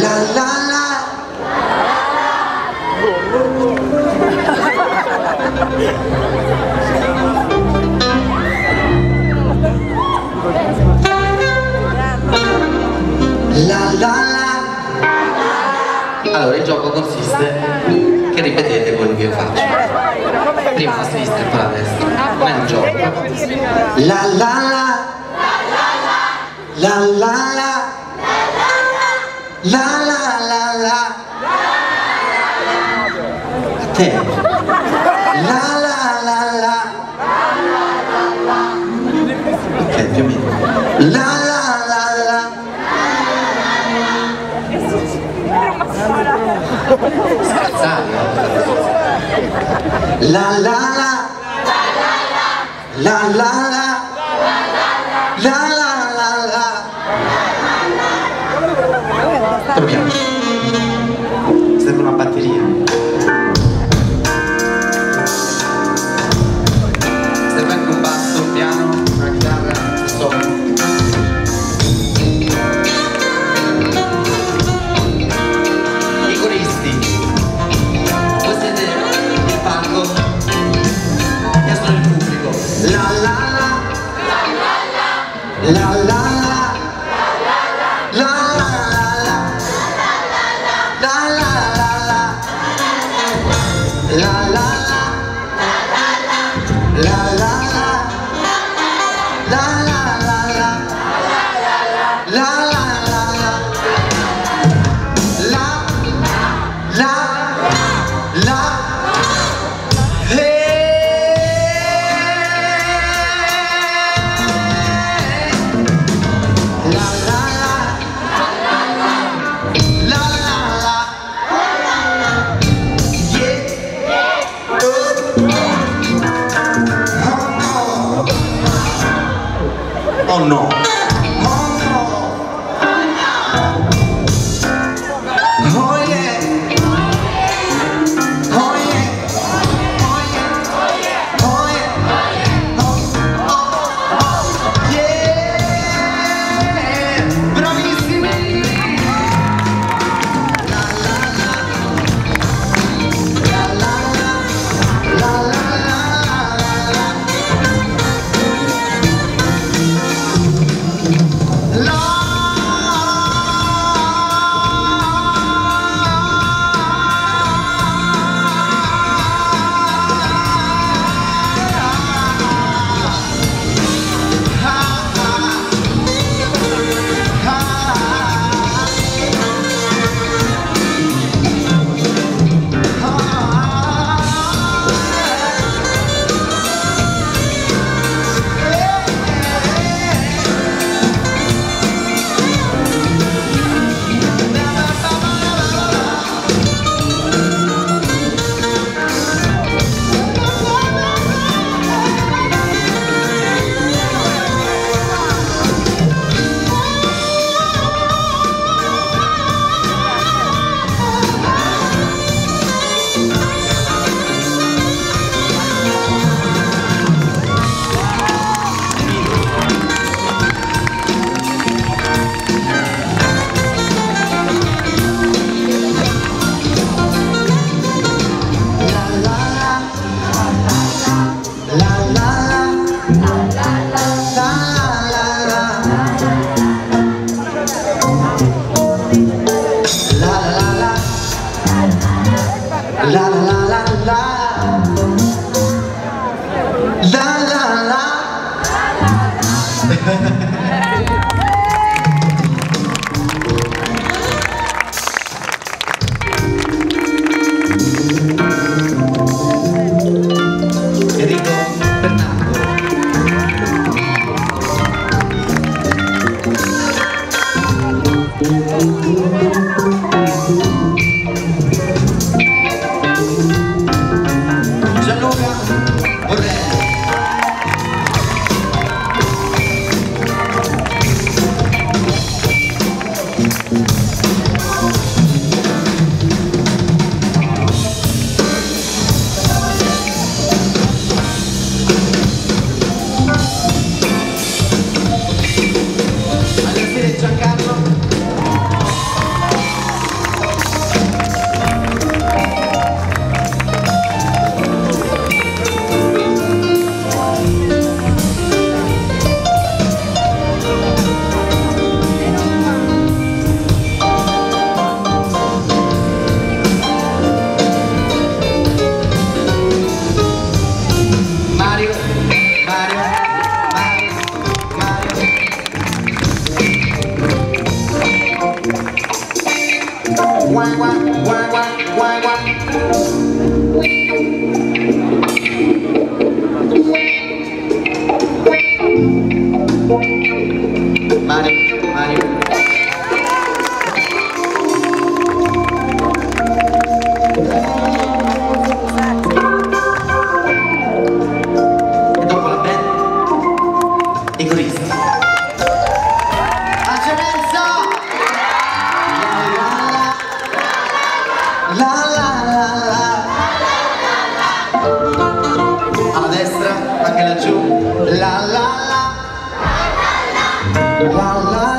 la la la. La la la. Allora il gioco consiste che ripetete quello che io faccio. Prima la sinistra e poi la destra. Non è un gioco. La la la. La la la. La la la la. A te. La la la la. Ok, più o meno. La la la la. Scherzate. La la la. La la la. La la la la. Proviamo. Serve una batteria. Serve anche un basso, un piano, una chitarra, insomma. I coristi. Voi siete il palco. Io sono il pubblico. La la la. La la la. La la la. La la la la. La la la. La la la. La la la la. La la la la. La la la. La la la. La la la. Yeah. Oh no. Oh no. Oh yeah. Oh yeah. Oh yeah. Oh yeah. Oh yeah. Oh yeah. Bravissimi. La la la. La la la. La la la la. La la la la la. La la la. Enrico Bernardo. Gianluca Borrelli. Mario. E dopo la band, i coristi. A Cemenza! La la la la. Alla destra, anche laggiù. La la la. La la